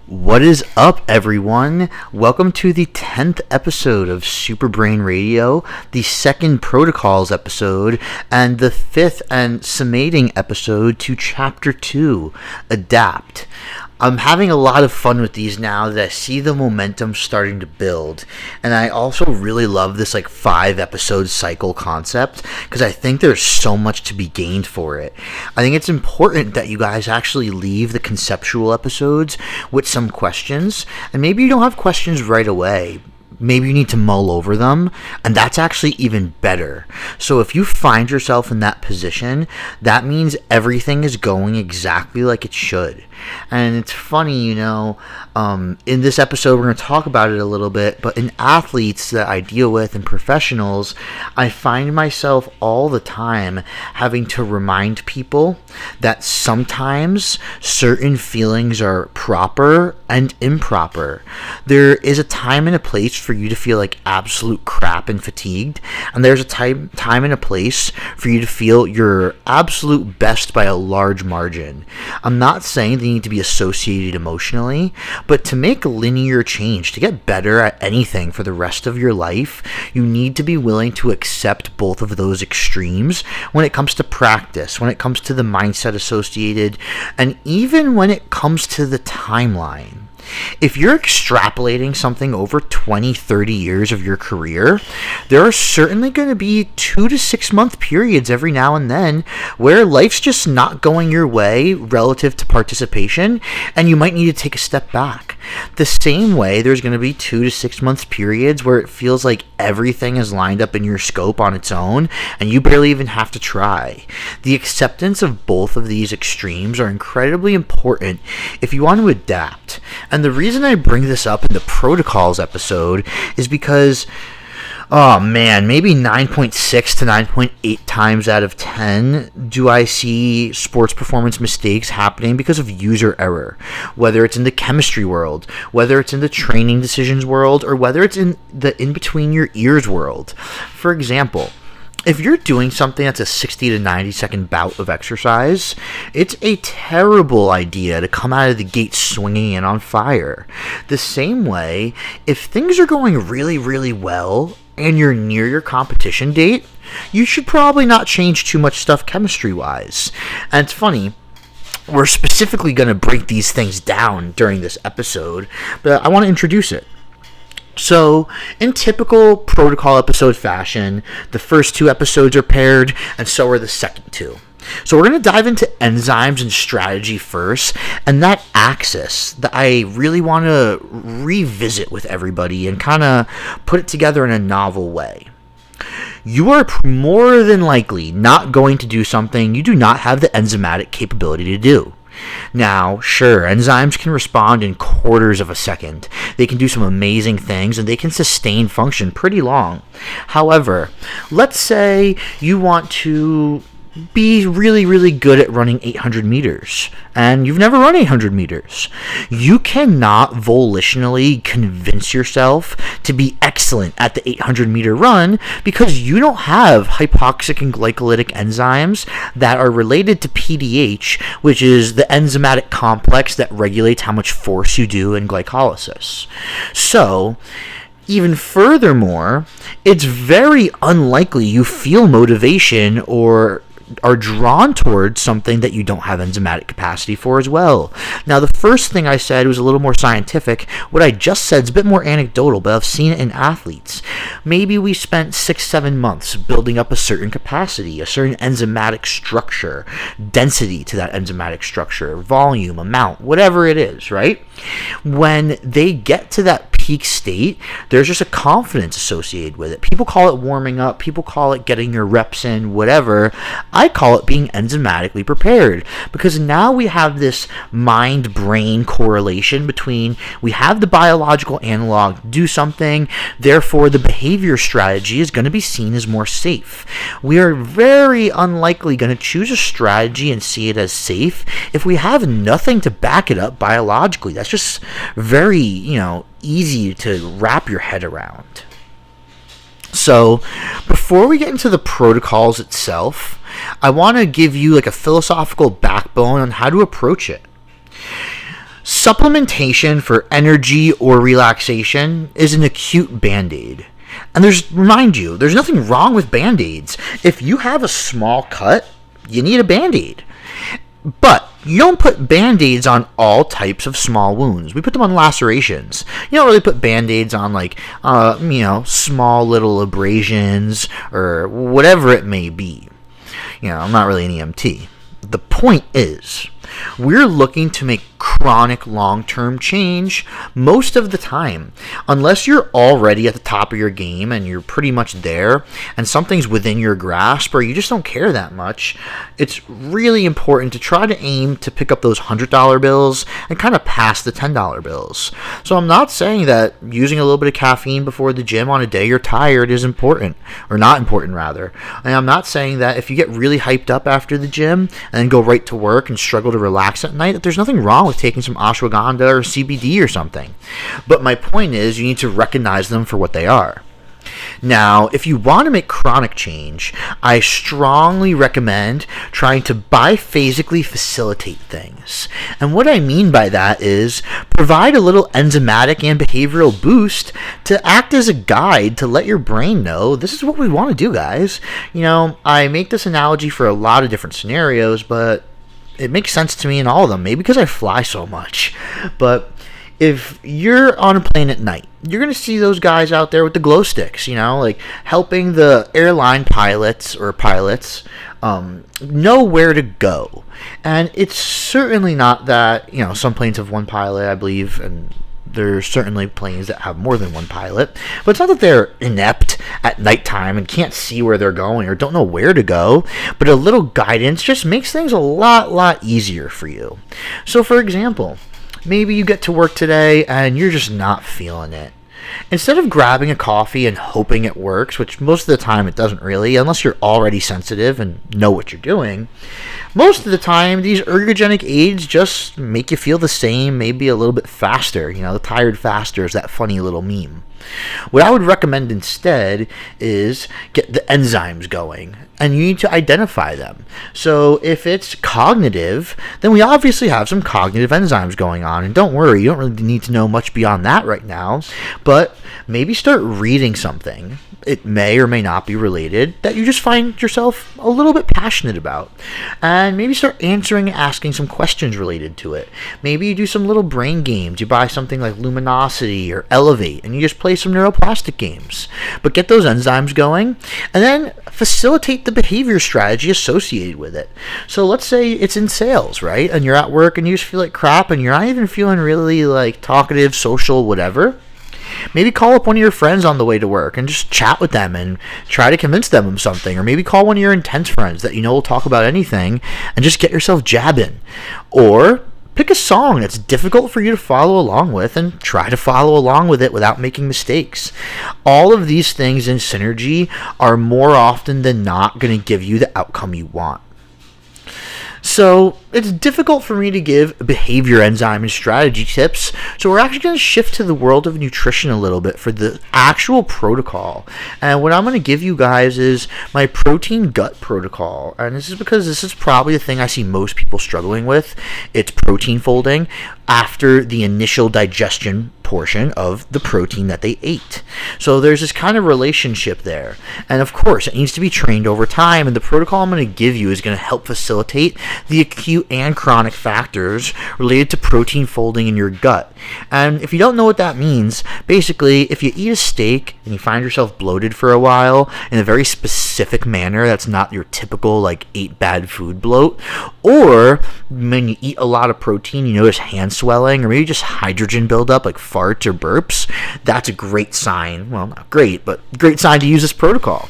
What is up, everyone? Welcome to the 10th episode of Super Brain Radio, the second Protocols episode, and the 5th and summating episode to Chapter 2, Adapt. I'm having a lot of fun with these now that I see the momentum starting to build, and I also really love this 5-episode cycle concept because I think there's so much to be gained for it. I think it's important that you guys actually leave the conceptual episodes with some questions, and maybe you don't have questions right away. Maybe you need to mull over them, and that's actually even better. So if you find yourself in that position, that means everything is going exactly like it should. And it's funny, in this episode we're going to talk about it a little bit, but in athletes that I deal with and professionals, I find myself all the time having to remind people that sometimes certain feelings are proper and improper. There is a time and a place for you to feel like absolute crap and fatigued, and there's a time and a place for you to feel your absolute best by a large margin. I'm not saying they need to be associated emotionally, but to make a linear change, to get better at anything for the rest of your life, you need to be willing to accept both of those extremes when it comes to practice, when it comes to the mindset associated, and even when it comes to the timeline. If you're extrapolating something over 20, 30 years of your career, there are certainly going to be 2 to 6 month periods every now and then where life's just not going your way relative to participation, and you might need to take a step back. The same way, there's going to be 2 to 6 months periods where it feels like everything is lined up in your scope on its own, and you barely even have to try. The acceptance of both of these extremes are incredibly important if you want to adapt. And the reason I bring this up in the Protocols episode is because, maybe 9.6 to 9.8 times out of 10 do I see sports performance mistakes happening because of user error. Whether it's in the chemistry world, whether it's in the training decisions world, or whether it's in the in-between your ears world. For example, if you're doing something that's a 60 to 90 second bout of exercise, it's a terrible idea to come out of the gate swinging in on fire. The same way, if things are going really, really well and you're near your competition date, you should probably not change too much stuff chemistry-wise. And it's funny, we're specifically going to break these things down during this episode, but I want to introduce it. So, in typical protocol episode fashion, the first 2 episodes are paired, and so are the second 2. So we're going to dive into enzymes and strategy first, and that axis that I really want to revisit with everybody and kind of put it together in a novel way. You are more than likely not going to do something you do not have the enzymatic capability to do. Now, sure, enzymes can respond in quarters of a second. They can do some amazing things, and they can sustain function pretty long. However, let's say you want to be really, really good at running 800 meters, and you've never run 800 meters. You cannot volitionally convince yourself to be excellent at the 800 meter run because you don't have hypoxic and glycolytic enzymes that are related to PDH, which is the enzymatic complex that regulates how much force you do in glycolysis. So, even furthermore, it's very unlikely you feel motivation or are drawn towards something that you don't have enzymatic capacity for as well. Now, the first thing I said was a little more scientific. What I just said is a bit more anecdotal, but I've seen it in athletes. Maybe we spent 6-7 months building up a certain capacity, a certain enzymatic structure, density to that enzymatic structure, volume, amount, whatever it is, right? When they get to that peak state, there's just a confidence associated with it. People call it warming up, people call it getting your reps in, whatever. I call it being enzymatically prepared, because now we have this mind-brain correlation between we have the biological analog to do something, therefore the behavior strategy is going to be seen as more safe. We are very unlikely going to choose a strategy and see it as safe if we have nothing to back it up biologically. That's just very, easy to wrap your head around. So, before we get into the protocols itself, I want to give you a philosophical backbone on how to approach it. Supplementation for energy or relaxation is an acute band-aid. And remind you, there's nothing wrong with band-aids. If you have a small cut, you need a band-aid. But you don't put band-aids on all types of small wounds. We put them on lacerations. You don't really put band-aids on, like, small little abrasions or whatever it may be. I'm not really an EMT. The point is, we're looking to make chronic long-term change most of the time. Unless you're already at the top of your game and you're pretty much there and something's within your grasp or you just don't care that much, it's really important to try to aim to pick up those $100 bills and kind of pass the $10 bills. So I'm not saying that using a little bit of caffeine before the gym on a day you're tired is important, or not important rather. And I'm not saying that if you get really hyped up after the gym and then go right to work and struggle to relax at night, that there's nothing wrong with taking some ashwagandha or CBD or something. But my point is, you need to recognize them for what they are. Now, if you want to make chronic change, I strongly recommend trying to biphasically facilitate things. And what I mean by that is provide a little enzymatic and behavioral boost to act as a guide to let your brain know this is what we want to do, guys. I make this analogy for a lot of different scenarios, but it makes sense to me in all of them, maybe because I fly so much. But if you're on a plane at night, you're going to see those guys out there with the glow sticks, like helping the airline pilots know where to go. And it's certainly not that, some planes have one pilot, I believe, and there's certainly planes that have more than one pilot. But it's not that they're inept at nighttime and can't see where they're going or don't know where to go. But a little guidance just makes things a lot easier for you. So, for example, maybe you get to work today and you're just not feeling it. Instead of grabbing a coffee and hoping it works, which most of the time it doesn't really, unless you're already sensitive and know what you're doing, most of the time these ergogenic aids just make you feel the same, maybe a little bit faster. The tired faster is that funny little meme. What I would recommend instead is get the enzymes going, and you need to identify them. So if it's cognitive, then we obviously have some cognitive enzymes going on. And don't worry, you don't really need to know much beyond that right now, but maybe start reading something. It may or may not be related that you just find yourself a little bit passionate about. And maybe start answering and asking some questions related to it. Maybe you do some little brain games. You buy something like Luminosity or Elevate and you just play some neuroplastic games. But get those enzymes going and then facilitate the behavior strategy associated with it. So let's say it's in sales, right? And you're at work and you just feel like crap and you're not even feeling really like talkative, social, whatever. Maybe call up one of your friends on the way to work and just chat with them and try to convince them of something. Or maybe call one of your intense friends that will talk about anything and just get yourself jabbing. Or pick a song that's difficult for you to follow along with and try to follow along with it without making mistakes. All of these things in synergy are more often than not going to give you the outcome you want. So it's difficult for me to give behavior, enzyme, and strategy tips. So we're actually going to shift to the world of nutrition a little bit for the actual protocol. And what I'm going to give you guys is my protein gut protocol. And this is because this is probably the thing I see most people struggling with. It's protein folding after the initial digestion portion of the protein that they ate. So there's this kind of relationship there. And of course, it needs to be trained over time. And the protocol I'm going to give you is going to help facilitate the acute and chronic factors related to protein folding in your gut. And if you don't know what that means, basically, if you eat a steak and you find yourself bloated for a while in a very specific manner, that's not your typical, like, ate bad food bloat, or when you eat a lot of protein, you notice hand swelling, or maybe just hydrogen buildup, like farts or burps, that's a great sign. Well, not great, but great sign to use this protocol.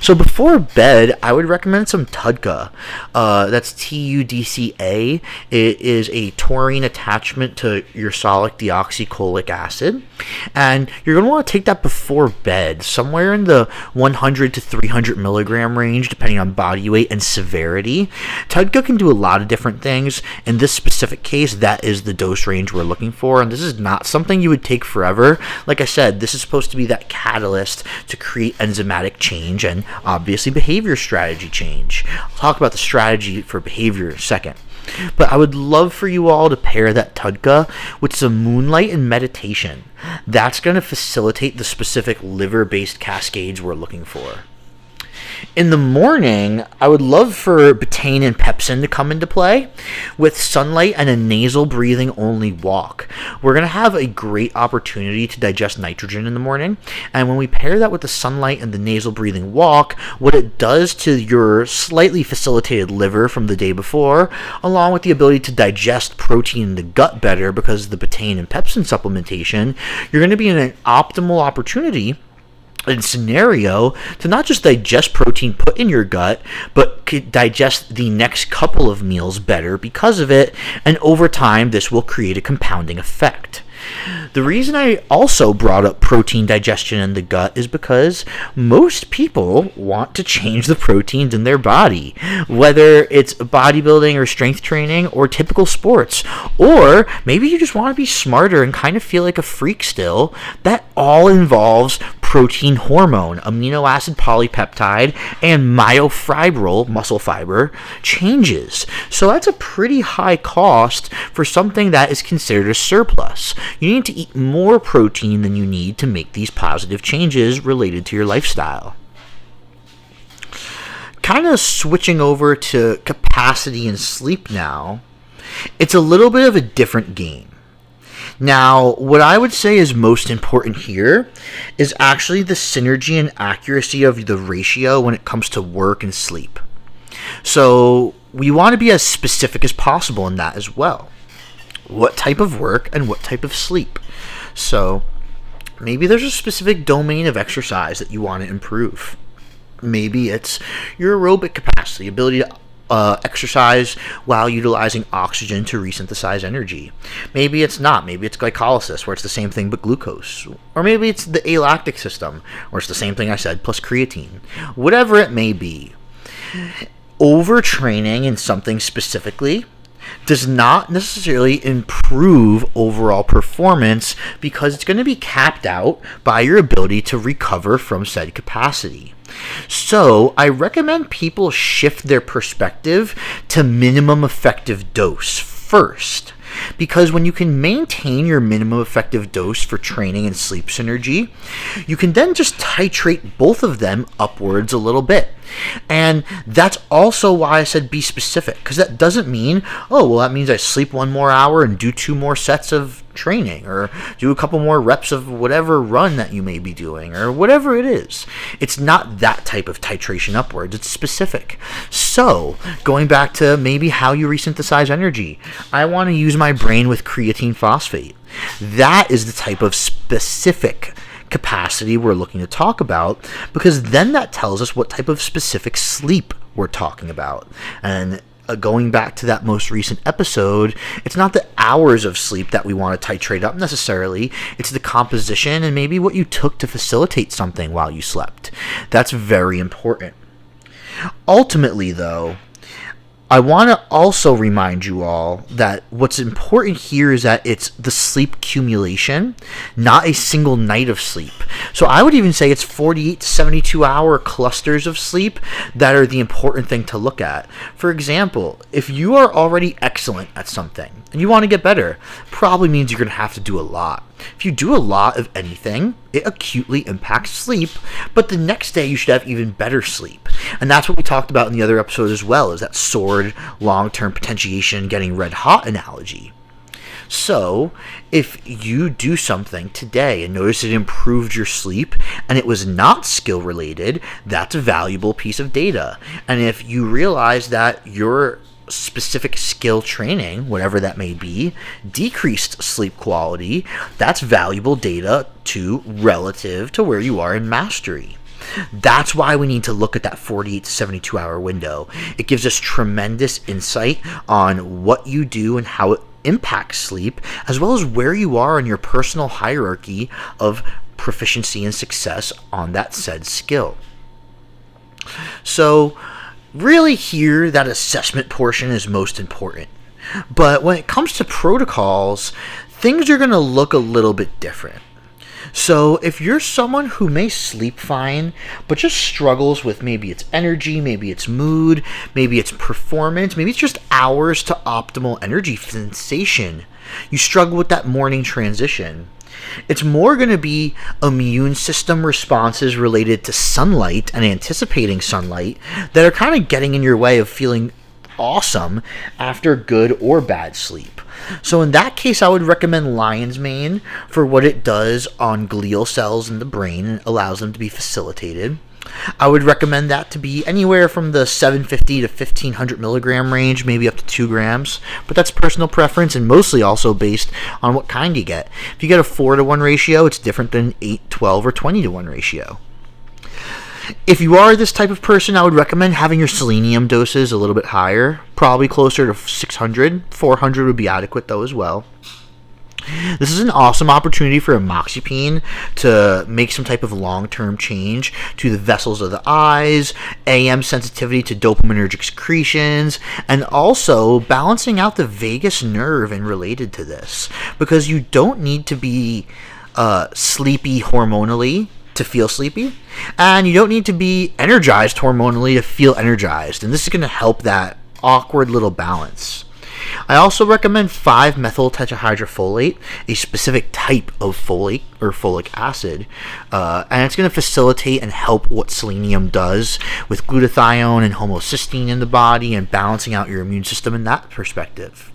So before bed, I would recommend some Tudca. That's TUDCA. It is a taurine attachment to ursolic deoxycholic acid. And you're going to want to take that before bed, somewhere in the 100 to 300 milligram range, depending on body weight and severity. Tudca can do a lot of different things. In this specific case, that is the dose range we're looking for. And this is not something you would take forever. Like I said, this is supposed to be that catalyst to create enzymatic change and obviously behavior strategy change. I'll talk about the strategy for behavior in a second. But I would love for you all to pair that TUDCA with some moonlight and meditation. That's going to facilitate the specific liver-based cascades we're looking for. In the morning, I would love for betaine and pepsin to come into play with sunlight and a nasal breathing only walk. We're going to have a great opportunity to digest nitrogen in the morning, and when we pair that with the sunlight and the nasal breathing walk, what it does to your slightly facilitated liver from the day before, along with the ability to digest protein in the gut better because of the betaine and pepsin supplementation, you're going to be in an optimal opportunity and scenario to not just digest protein put in your gut, but could digest the next couple of meals better because of it, and over time this will create a compounding effect. The reason I also brought up protein digestion in the gut is because most people want to change the proteins in their body, whether it's bodybuilding or strength training or typical sports, or maybe you just want to be smarter and kind of feel like a freak still. That all involves protein hormone, amino acid polypeptide, and myofibril, muscle fiber, changes. So that's a pretty high cost for something that is considered a surplus. You need to eat more protein than you need to make these positive changes related to your lifestyle. Kind of switching over to capacity and sleep now, it's a little bit of a different game. Now, what I would say is most important here is actually the synergy and accuracy of the ratio when it comes to work and sleep. So we want to be as specific as possible in that as well. What type of work and what type of sleep? So maybe there's a specific domain of exercise that you want to improve. Maybe it's your aerobic capacity, ability to exercise while utilizing oxygen to resynthesize energy. Maybe it's not. Maybe it's glycolysis, where it's the same thing but glucose. Or maybe it's the alactic system, where it's the same thing I said plus creatine. Whatever it may be, overtraining in something specifically does not necessarily improve overall performance because it's going to be capped out by your ability to recover from said capacity. So I recommend people shift their perspective to minimum effective dose first, because when you can maintain your minimum effective dose for training and sleep synergy, you can then just titrate both of them upwards a little bit. And that's also why I said be specific, because that doesn't mean, oh, well, that means I sleep 1 more hour and do 2 more sets of training, or do a couple more reps of whatever run that you may be doing, or whatever it is. It's not that type of titration upwards. It's specific. So going back to maybe how you resynthesize energy, I want to use my brain with creatine phosphate. That is the type of specific capacity we're looking to talk about, because then that tells us what type of specific sleep we're talking about. And going back to that most recent episode, it's not the hours of sleep that we want to titrate up necessarily. It's the composition and maybe what you took to facilitate something while you slept. That's very important. Ultimately, though, I want to also remind you all that what's important here is that it's the sleep accumulation, not a single night of sleep. So I would even say it's 48 to 72 hour clusters of sleep that are the important thing to look at. For example, if you are already excellent at something and you want to get better, probably means you're going to have to do a lot. If you do a lot of anything, it acutely impacts sleep, but the next day you should have even better sleep. And that's what we talked about in the other episode as well, is that sword, long-term potentiation, getting red hot analogy. So, if you do something today and notice it improved your sleep and it was not skill related, that's a valuable piece of data. And if you realize that your specific skill training, whatever that may be, decreased sleep quality, that's valuable data too relative to where you are in mastery. That's why we need to look at that 48 to 72 hour window. It gives us tremendous insight on what you do and how it impacts sleep, as well as where you are in your personal hierarchy of proficiency and success on that said skill. So really here, that assessment portion is most important. But when it comes to protocols, things are going to look a little bit different. So, if you're someone who may sleep fine, but just struggles with maybe it's energy, maybe it's mood, maybe it's performance, maybe it's just hours to optimal energy sensation, you struggle with that morning transition, it's more going to be immune system responses related to sunlight and anticipating sunlight that are kind of getting in your way of feeling awesome after good or bad sleep. So in that case, I would recommend lion's mane for what it does on glial cells in the brain and allows them to be facilitated. I would recommend that to be anywhere from the 750 to 1500 milligram range, maybe up to 2 grams, but that's personal preference and mostly also based on what kind you get. If you get a 4-to-1 ratio, it's different than 8, 12, or 20-to-1 ratio. If you are this type of person, I would recommend having your selenium doses a little bit higher, probably closer to 600. 400 would be adequate though as well. This is an awesome opportunity for amoxapine to make some type of long-term change to the vessels of the eyes, AM sensitivity to dopaminergic secretions, and also balancing out the vagus nerve and related to this, because you don't need to be sleepy hormonally to feel sleepy, and you don't need to be energized hormonally to feel energized, and this is going to help that awkward little balance. I also recommend 5-methyl tetrahydrofolate, a specific type of folate or folic acid, and it's going to facilitate and help what selenium does with glutathione and homocysteine in the body and balancing out your immune system in that perspective.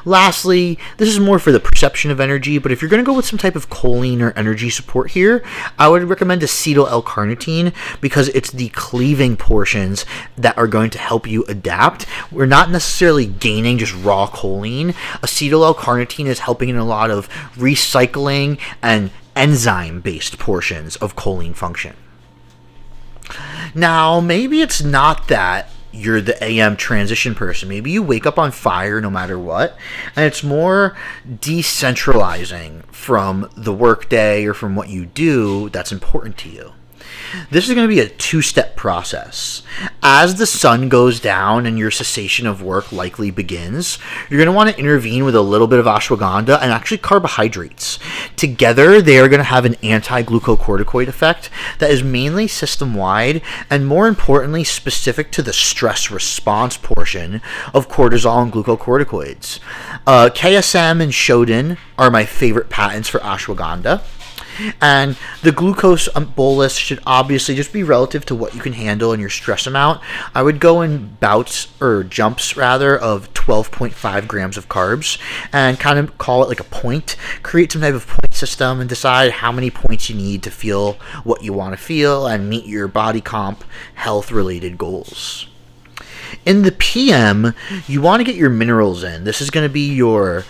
Lastly, this is more for the perception of energy, but if you're going to go with some type of choline or energy support here, I would recommend acetyl L-carnitine because it's the cleaving portions that are going to help you adapt. We're not necessarily gaining just raw choline. Acetyl L-carnitine is helping in a lot of recycling and enzyme-based portions of choline function. Now, maybe it's not that you're the AM transition person. Maybe you wake up on fire no matter what, and it's more decentralizing from the workday or from what you do that's important to you. This is going to be a 2-step process. As the sun goes down and your cessation of work likely begins, you're going to want to intervene with a little bit of ashwagandha and actually carbohydrates. Together, they are going to have an anti-glucocorticoid effect that is mainly system-wide and, more importantly, specific to the stress response portion of cortisol and glucocorticoids. KSM and Shodan are my favorite patents for ashwagandha. And the glucose bolus should obviously just be relative to what you can handle and your stress amount. I would go in jumps of 12.5 grams of carbs and kind of call it like a point. Create some type of point system and decide how many points you need to feel what you want to feel and meet your body comp health related goals. In the PM, you want to get your minerals in. This is going to be your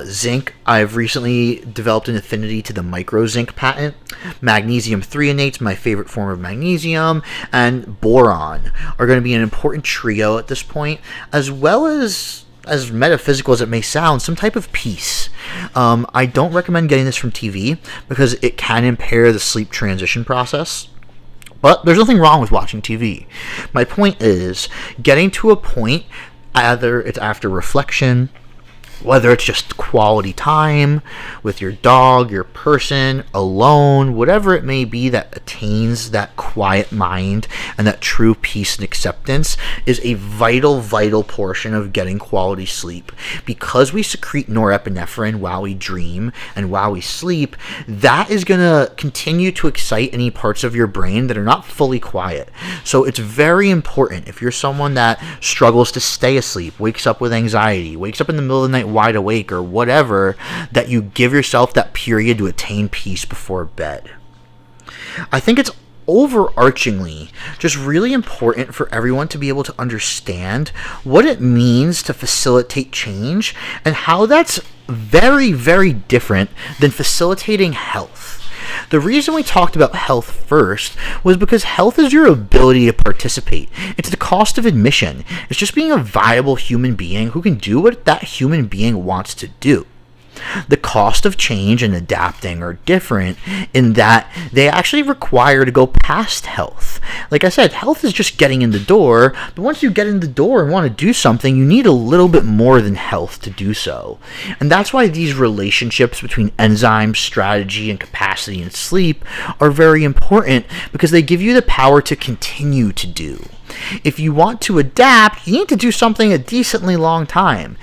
zinc. I've recently developed an affinity to the micro zinc patent. Magnesium threonate, my favorite form of magnesium, and boron are going to be an important trio at this point, as well as metaphysical as it may sound, some type of peace. I don't recommend getting this from TV because it can impair the sleep transition process. But there's nothing wrong with watching TV. My point is getting to a point, either it's after reflection, whether it's just quality time with your dog, your person, alone, whatever it may be that attains that quiet mind and that true peace and acceptance is a vital, vital portion of getting quality sleep. Because we secrete norepinephrine while we dream and while we sleep, that is going to continue to excite any parts of your brain that are not fully quiet. So it's very important if you're someone that struggles to stay asleep, wakes up with anxiety, wakes up in the middle of the night wide awake or whatever, that you give yourself that period to attain peace before bed. I think it's overarchingly just really important for everyone to be able to understand what it means to facilitate change and how that's very, very different than facilitating health. The reason we talked about health first was because health is your ability to participate. It's the cost of admission. It's just being a viable human being who can do what that human being wants to do. The cost of change and adapting are different in that they actually require to go past health. Like I said, health is just getting in the door, but once you get in the door and want to do something, you need a little bit more than health to do so. And that's why these relationships between enzymes, strategy, and capacity and sleep are very important, because they give you the power to continue to do. If you want to adapt, you need to do something a decently long time.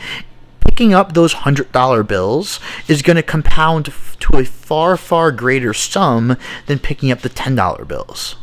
Picking up those $100 bills is going to compound to a far, far greater sum than picking up the $10 bills.